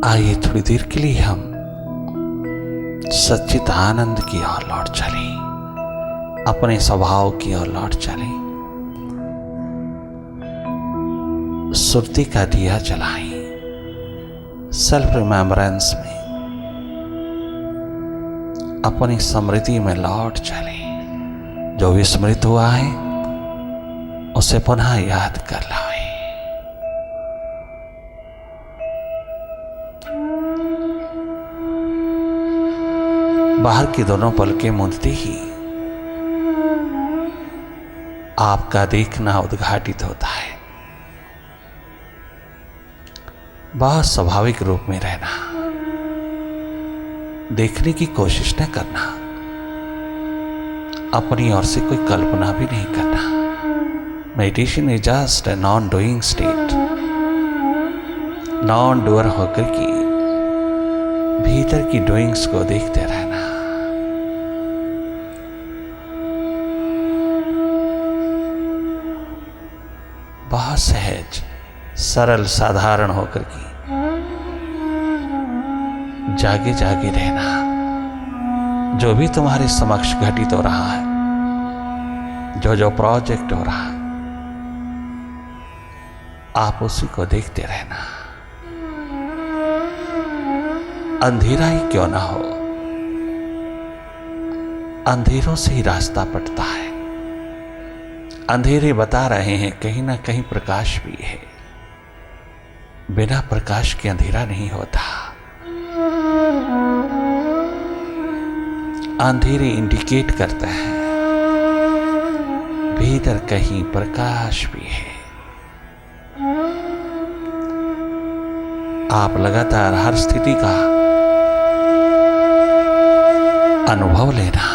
आइए थोड़ी देर के लिए हम सच्चित आनंद की ओर लौट चले, अपने स्वभाव की ओर लौट चले। सुरती का दिया जलाएं, सेल्फ रिमेम्बरेंस में अपनी स्मृति में लौट चले। जो विस्मृत हुआ है उसे पुनः याद कर लाएं। बाहर की दोनों पलकें मूंदते ही आपका देखना उद्घाटित होता है। बहुत स्वाभाविक रूप में रहना, देखने की कोशिश न करना, अपनी ओर से कोई कल्पना भी नहीं करना। Meditation is just a non doing state. Non doer होकर की भीतर की डूइंग्स को देखते रहना। बहुत सहज, सरल, साधारण होकर की जागे जागे रहना। जो भी तुम्हारे समक्ष घटित हो रहा है, जो जो प्रोजेक्ट हो रहा है, आप उसी को देखते रहना। अंधेरा ही क्यों ना हो, अंधेरों से ही रास्ता पड़ता है। अंधेरे बता रहे हैं कहीं ना कहीं प्रकाश भी है। बिना प्रकाश के अंधेरा नहीं होता। अंधेरे इंडिकेट करते हैं भीतर कहीं प्रकाश भी है। आप लगातार हर स्थिति का अनुभव लेना,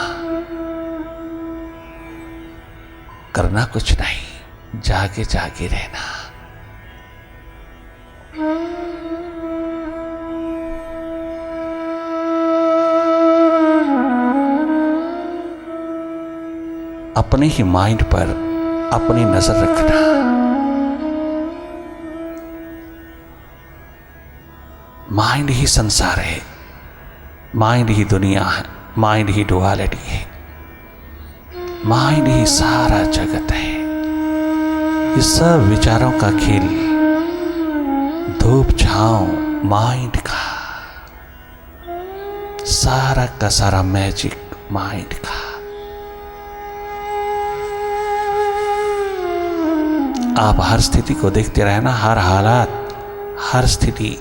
करना कुछ नहीं, जागे जागे रहना। अपने ही माइंड पर अपनी नजर रखना। माइंड ही संसार है, माइंड ही दुनिया है, माइंड ही डुअलिटी है, माइंड ही सारा जगत है। ये सब विचारों का खेल, धूप छांव माइंड का, सारा का सारा मैजिक माइंड का। आप हर स्थिति को देखते रहना, हर हालात, हर स्थिति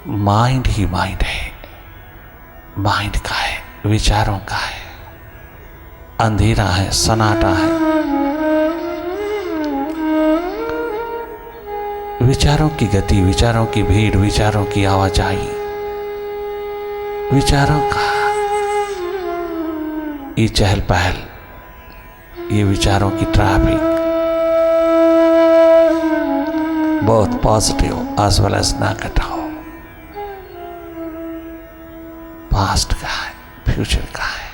माइंड ही माइंड है, माइंड का है, विचारों का है। अंधेरा है, सन्नाटा है, विचारों की गति, विचारों की भीड़, विचारों की आवाजाही, विचारों का ये चहल पहल, ये विचारों की ट्रैफिक बहुत positive as well as negative, past का है, फ्यूचर का है।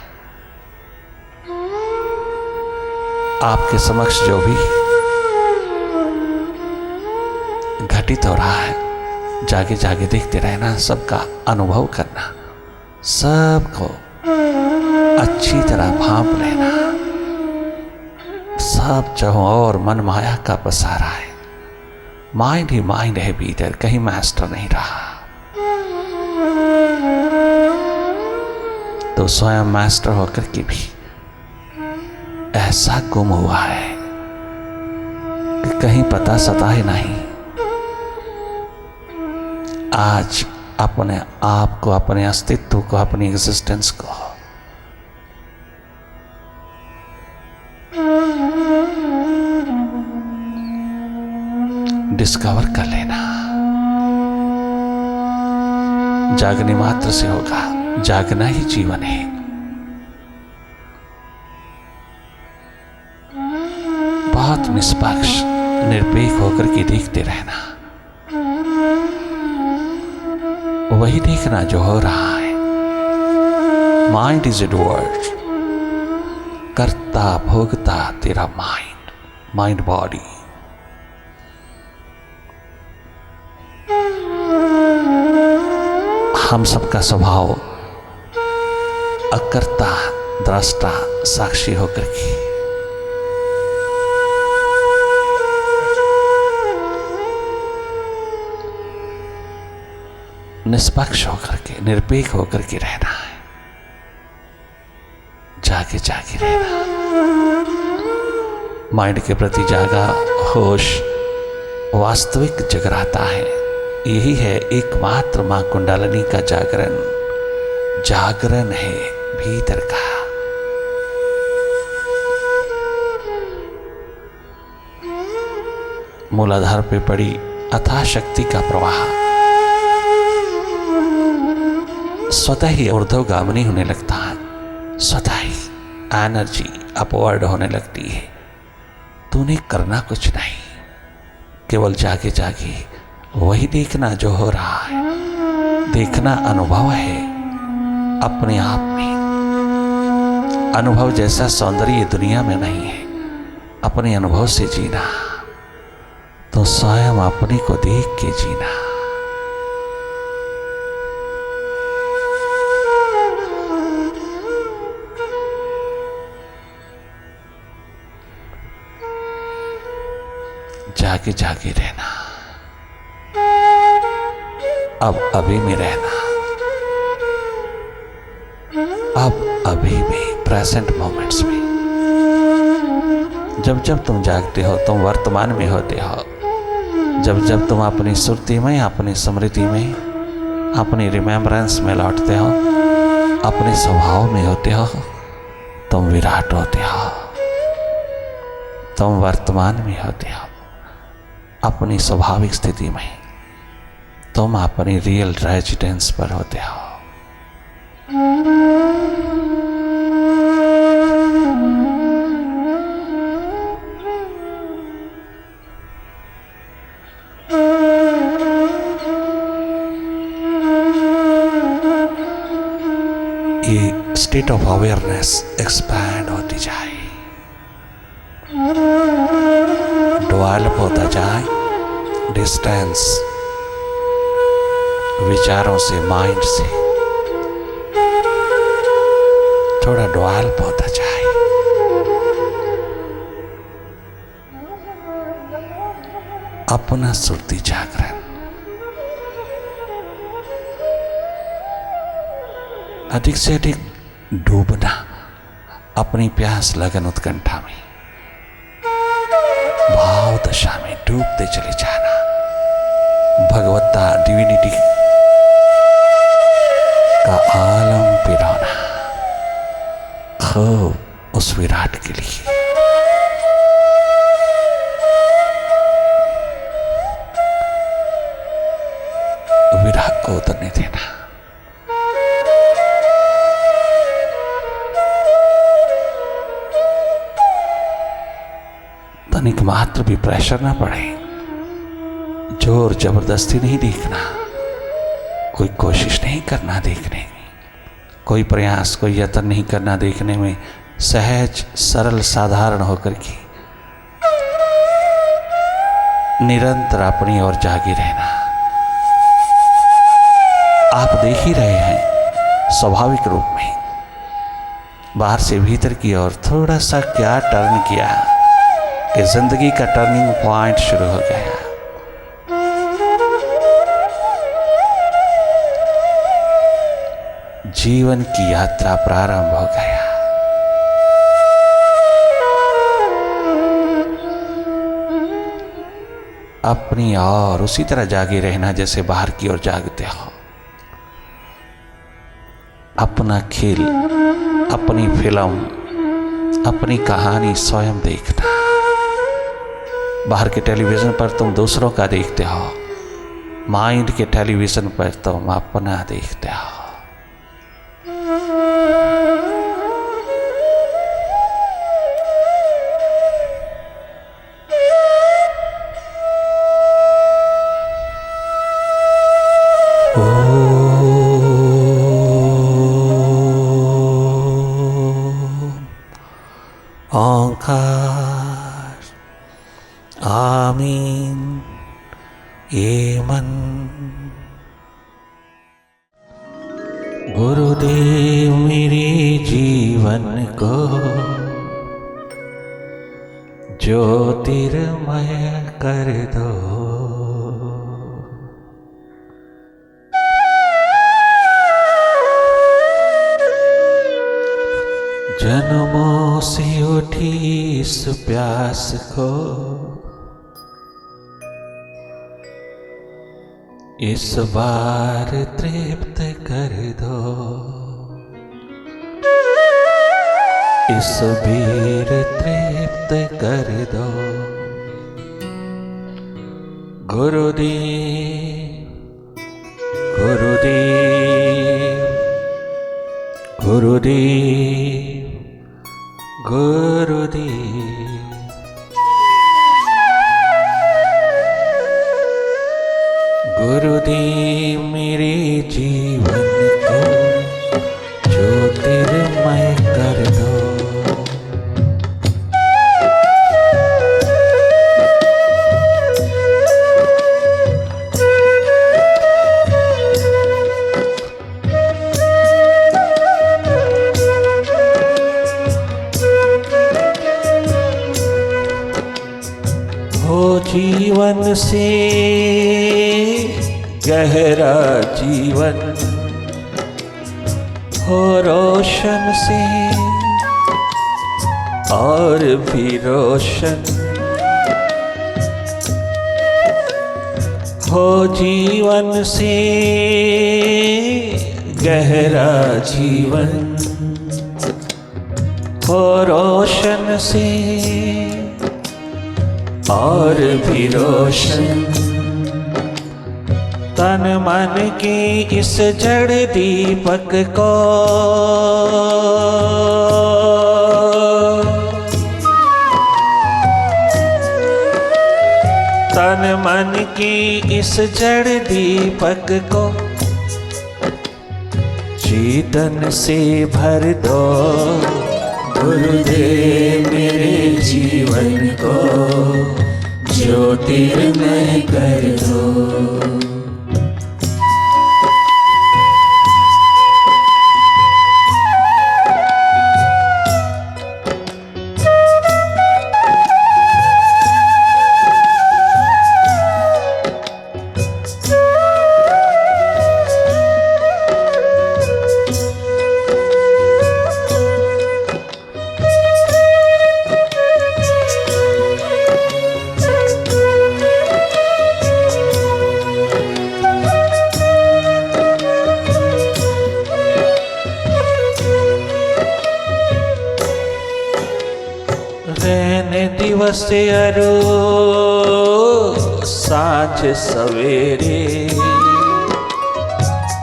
आपके समक्ष जो भी घटित हो रहा है, जागे जागे देखते रहना, सबका अनुभव करना, सबको अच्छी तरह भांप लेना। सब जगहों और मन माया का पसारा है। माइंड ही माइंड है भीतर, कहीं मास्टर नहीं रहा। तो स्वयं मास्टर होकर के भी ऐसा गुम हुआ है कि कहीं पता सता ही नहीं। आज अपने आप को, अपने अस्तित्व को, अपनी एग्जिस्टेंस को डिस्कवर कर लेना। जागने मात्र से होगा, जागना ही जीवन है। बहुत निष्पक्ष, निरपेक्ष होकर के देखते रहना, वही देखना जो हो रहा है। माइंड इज ए डूअर, करता भोगता तेरा माइंड, माइंड बॉडी। हम सबका स्वभाव अकर्ता दृष्टा साक्षी होकर के निष्पक्ष होकर के निरपेक्ष होकर के रहना है, जागे जागे रहना, माइंड के प्रति जागा होश वास्तविक जगराता है। यही है एकमात्र मां कुंडलिनी का जागरण, जागरण है भीतर का। मूलाधार पे पड़ी अथाह शक्ति का प्रवाह स्वतः ही ऊर्ध्वगामिनी होने लगता है, स्वतः ही एनर्जी अपवर्ड होने लगती है। तूने करना कुछ नहीं, केवल जागे जागे वही देखना जो हो रहा है। देखना अनुभव है अपने आप में। अनुभव जैसा सौंदर्य दुनिया में नहीं है। अपने अनुभव से जीना तो स्वयं अपने को देख के जीना। जागे जागे रहना, अब अभी में रहना, अब अभी में, प्रेजेंट मोमेंट्स में। जब जब तुम जागते हो तुम वर्तमान में होते हो। जब जब तुम अपनी सुरती में, अपनी स्मृति में, अपनी रिमेम्बरेंस में लौटते हो, अपने स्वभाव में होते हो, तुम विराट होते हो, तुम वर्तमान में होते हो। अपनी स्वाभाविक स्थिति में तुम अपनी रियल रेजिडेंस पर होते हो। ये स्टेट ऑफ अवेयरनेस एक्सपैंड होती जाए, डेवलप होता जाए। डिस्टेंस विचारों से, माइंड से थोड़ा डेवलप होता जाए। अपना सुरती जागरण, अधिक से अधिक डूबना अपनी प्यास लगन उत्कंठा में, भाव दशा में डूबते चले जाना। भगवत्ता डिविनिटी का आलम पिलाना खूब उस विराट के लिए। विराट को उतरने देना। तनिक मात्र भी प्रेशर ना पड़े, जोर जबरदस्ती नहीं देखना, कोई कोशिश नहीं करना देखने में, कोई प्रयास, कोई यत्न नहीं करना देखने में। सहज सरल साधारण होकर के निरंतर अपनी ओर जागे रहना। आप देख ही रहे हैं स्वाभाविक रूप में, बाहर से भीतर की ओर थोड़ा सा क्या टर्न किया कि जिंदगी का टर्निंग पॉइंट शुरू हो गया। जीवन की यात्रा प्रारंभ हो गया। अपनी और उसी तरह जागे रहना जैसे बाहर की ओर जागते हो। अपना खेल, अपनी फिल्म, अपनी कहानी स्वयं देखना। बाहर के टेलीविजन पर तुम दूसरों का देखते हो, माइंड के टेलीविजन पर तुम अपना देखते हो। ओंकार आमीन। ये मन गुरुदेव मेरे जीवन को ज्योतिर्मय कर दो। जन्मों से उठी इस प्यास को इस बार तृप्त कर दो। इस वीर तृप्त कर दो। गुरुदेव गुरुदेव गुरुदेव गुरुदेव। गुरुदेव मेरे जीवन को ज्योतिर्मय कर दो। हो जीवन से गहरा जीवन, हो रोशन से और भी रोशन, हो जीवन से गहरा जीवन, हो रोशन से और भी रोशन। तन मन के इस जड़ दीपक को तन मन की इस जड़ दीपक को चेतन से भर दो। गुरुदेव मेरे जीवन को ज्योतिर्मय कर दो। रहने दिवस अरो साँझ सवेरे,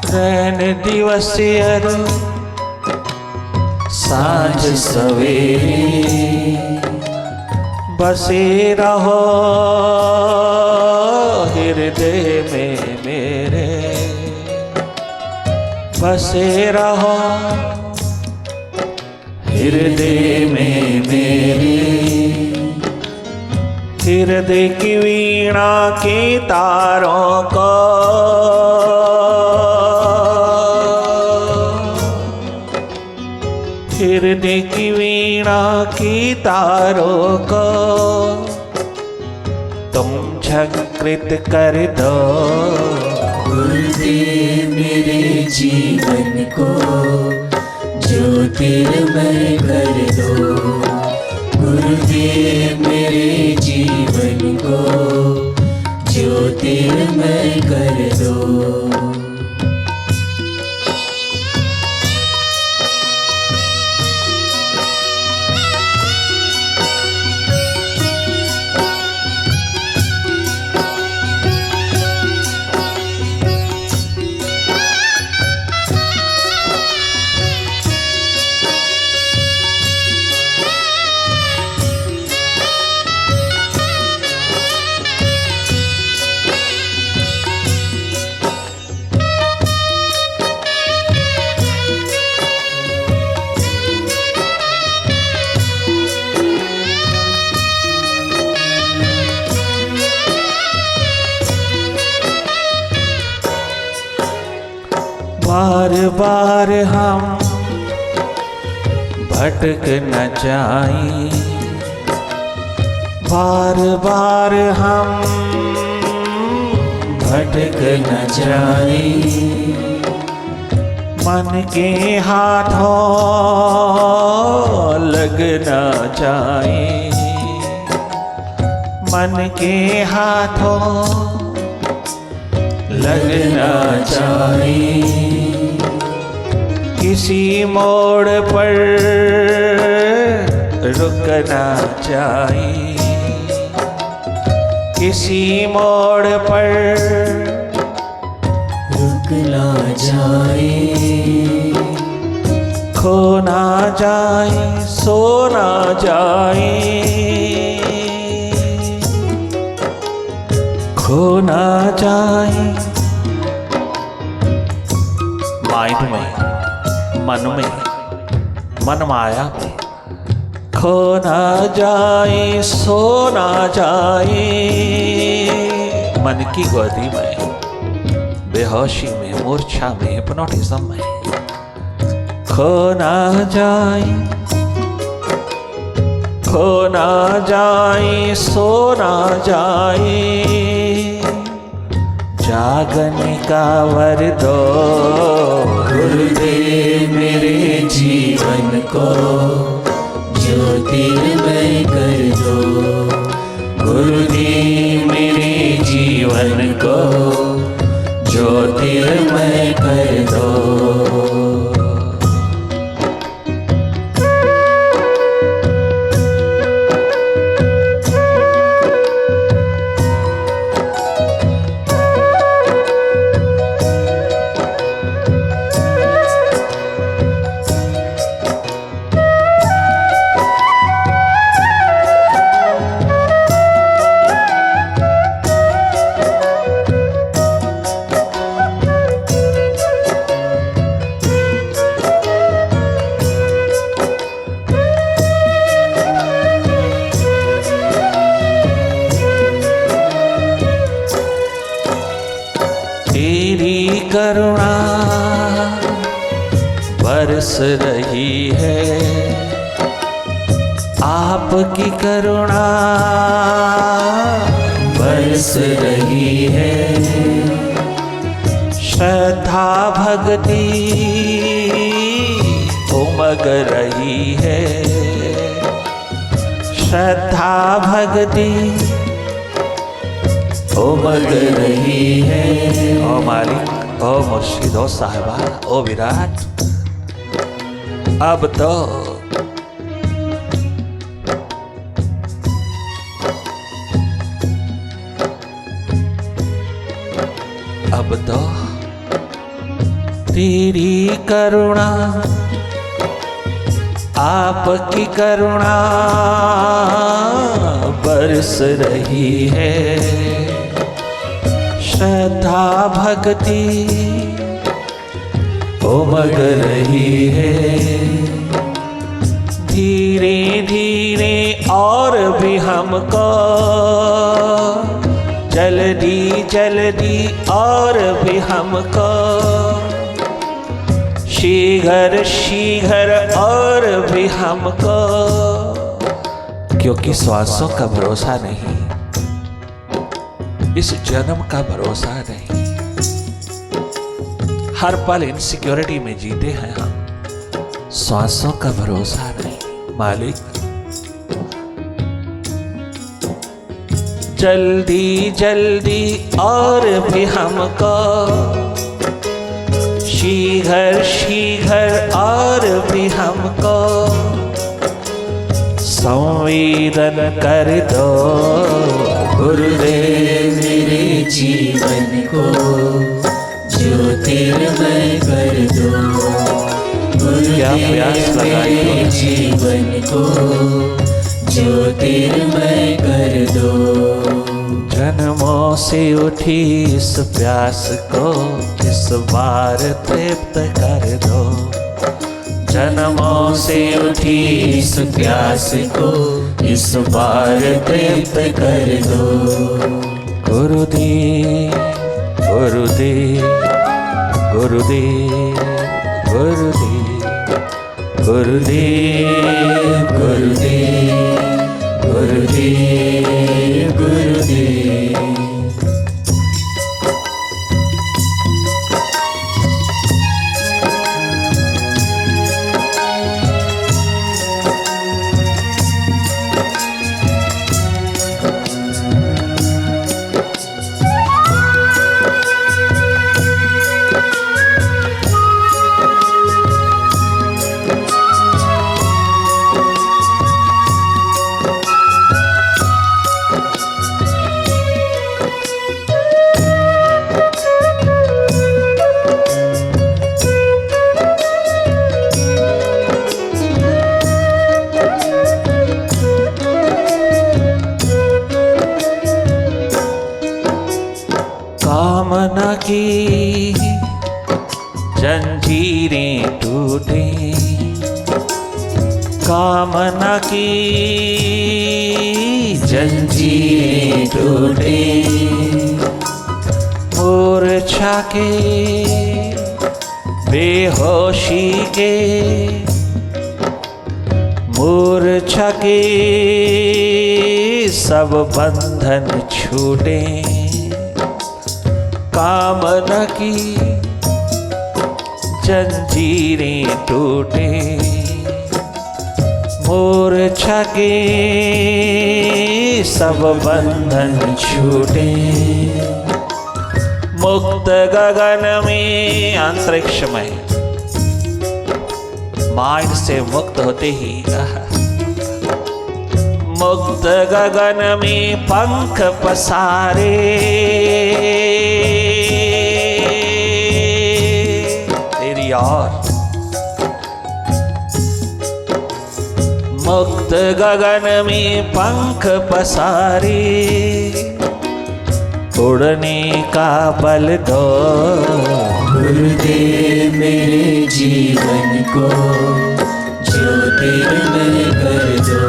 रहने दिवस अरो साँझ सवेरे, बसे रहो हृदय में मेरे, बसे रहो हृदय में मेरे। हृदय की वीणा के तारों को हृदय की वीणा की तारों को तुम झंकृत कर दो। गुरुदेव मेरे जीवन को ज्योतिर्मय कर दो। गुरुदेव मेरे जीवन को ज्योतिर्मय कर दो। बार बार हम भटक न जाएं, बार बार हम भटक न जाए, मन के हाथों लग न जाए, मन के हाथों लग न जाए, किसी मोड़ पर रुक न जाए, किसी मोड़ पर रुक ना जाए, खो ना जाए, सो ना जाए, खो ना जाए। माइंड में, मन में, मन माया में खो ना जाए, सो ना जाए, मन की गोदी में, बेहोशी में, मूर्छा में, हिप्नोटिज्म में खो ना जाए, खो ना जाए, सो ना जाए, जागने का वर दो गुरुदेव मेरे जीवन को ज्योतिर्मय कर दो, गुरुदेव मेरे जीवन को ज्योतिर्मय कर दो। करुणा बरस रही है, आपकी करुणा बरस रही है, श्रद्धा भक्ति उमग रही है, श्रद्धा भक्ति उमग रही है। ओ मालिक, ओ मुर्शिद, ओ साहिबा, ओ विराट, अब तो अब तो तेरी करुणा, आपकी करुणा बरस रही है, श्रद्धा भक्ति उमग रही है, धीरे धीरे और भी हमको जल्दी जल्दी और भी हमको शीघ्र शीघ्र और भी हमको, क्योंकि श्वासों का भरोसा नहीं, इस जन्म का भरोसा नहीं, हर पल इनसिक्योरिटी में जीते हैं हम, श्वासों का भरोसा नहीं। मालिक जल्दी जल्दी और भी हमको शीघ्र शीघ्र और भी हमको संवेदन कर दो, गुरुदेव मेरे जीवन को ज्योतिर्मय कर दो, क्या प्यास गुरुदेव लगाई हो? मेरे जीवन को ज्योतिर्मय कर दो। जन्मों से उठी इस प्यास को इस बार तृप्त कर दो, जन्मों से उठी इस प्यास को इस बार तृप्त कर दो। गुरुदेव गुरुदेव गुरुदेव गुरुदेव गुरुदेव गुरुदेव गुरुदेव गुरुदेव। कामना की जंजीरें टूटे, कामना की जंजीरें टूटे, मूर्छा के बेहोशी के, मूर्छा के सब बंधन छूटे, कामना की जंजीरें टूटे, मूर्छा के सब बंधन छूटे, मुक्त गगन में अंतरिक्ष में माइंड से मुक्त होते ही मुक्त गगन में पंख पसारे, तेरी और मुक्त गगन में पंख पसारे, उड़ने का बल दो गुरुदेव मेरे जीवन को ज्योतिर्मय कर दो,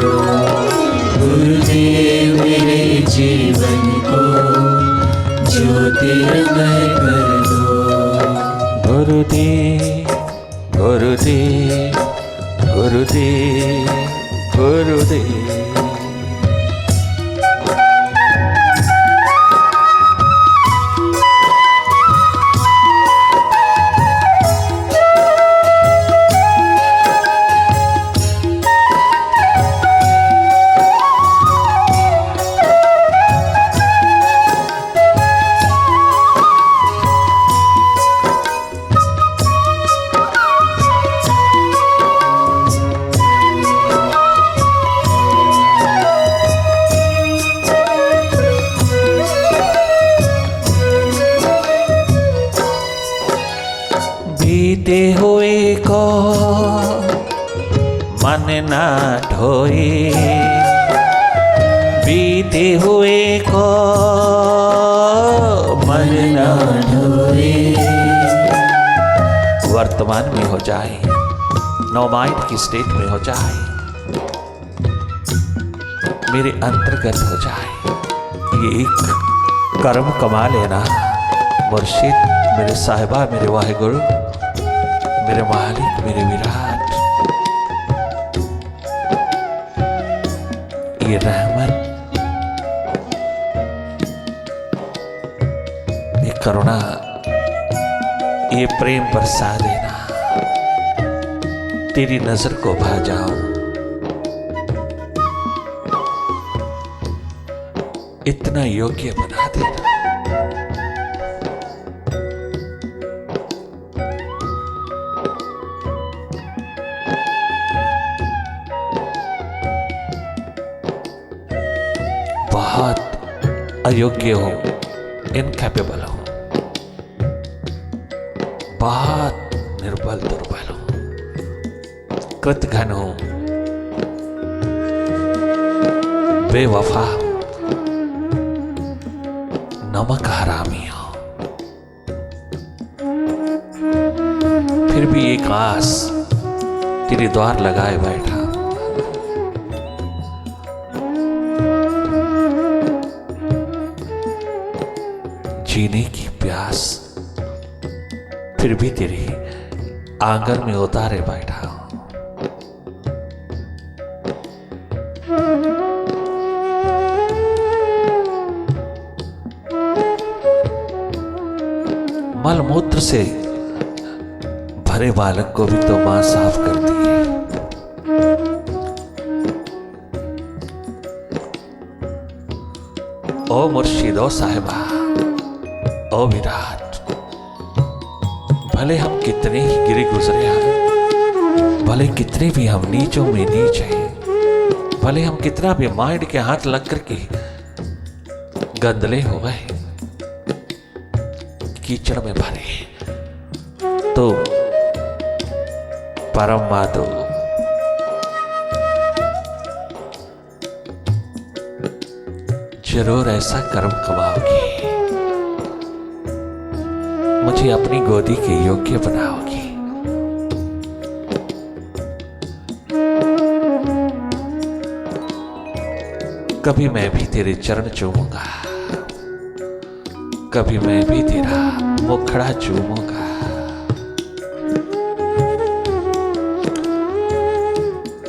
गुरुदेव मेरे जीवन को ज्योतिर्मय कर दो। गुरुदेव गुरुदेव गुरुदेव गुरुदेव। बीते हुए को मन ना ढोए, बीते हुए को मन ना ढोए, वर्तमान में हो जाए, नो माइंड की स्टेट में हो जाए, मेरे अंतर्गत हो जाए, ये एक कर्म कमा लेना। मुर्शिद मेरे साहिबा, मेरे वाहिगुरु, मेरे मालिक, मेरे विराट, ये रहमत, ये करुणा, ये प्रेम बरसा देना, तेरी नजर को भा जाऊं, इतना योग्य बना देना। बहुत अयोग्य हो, इनकैपेबल हो, बहुत निर्बल दुर्बल हो, कृतघ्न हो, बेवफा हो, नमक हरामी हो, फिर भी एक आस तेरे द्वार लगाए बैठा, जीने की प्यास फिर भी तेरे आंगन में उतारे बैठा हूं। मलमूत्र से भरे बालक को भी तो मां साफ करती है। ओ मुर्शिद, ओ साहिबा, ओ विराट, भले हम कितने ही गिरे गुजरे हैं, भले कितने भी हम नीचों में नीच हैं, भले हम कितना भी माइंड के हाथ लग करके गंदले हो गए, कीचड़ में भरे, तो परम माधो जरूर ऐसा कर्म कमाओगी, मुझे अपनी गोदी के योग्य बनाओगी। कभी मैं भी तेरे चरण चूमूंगा, कभी मैं भी तेरा मुखड़ा चूमूंगा।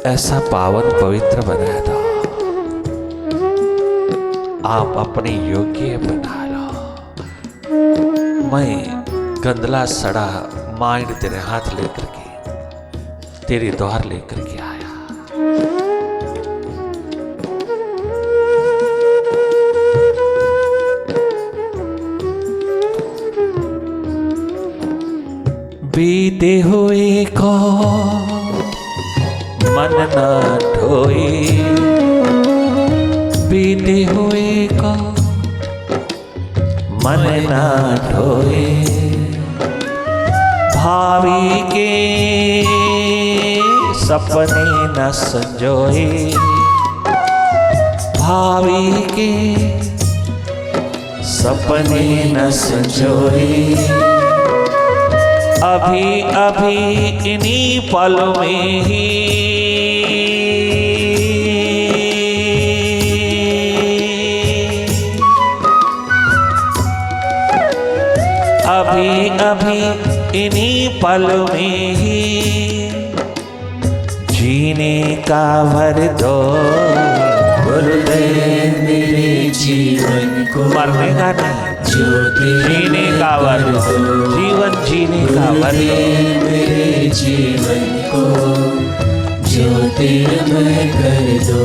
ऐसा पावन पवित्र बना दो, आप अपने योग्य बना लो। मैं गंदला सड़ा माइंड तेरे हाथ लेकर के तेरे द्वार लेकर के आया। बीते हुए को मन ना ढोए, बीते हुए को मन ना ढोए, भावी के सपने न संजोए, भावी के सपने न संजोए। अभी अभी इन्हीं पलों में ही अभी अभी इन्हीं पलों में ही जीने का भर दो गुरुदेव मेरे जीवन को, मरने का नहीं, जीने का भर दो, जीवन जीने का भर दो। मेरे जीवन को ज्योतिर्मय कर दो।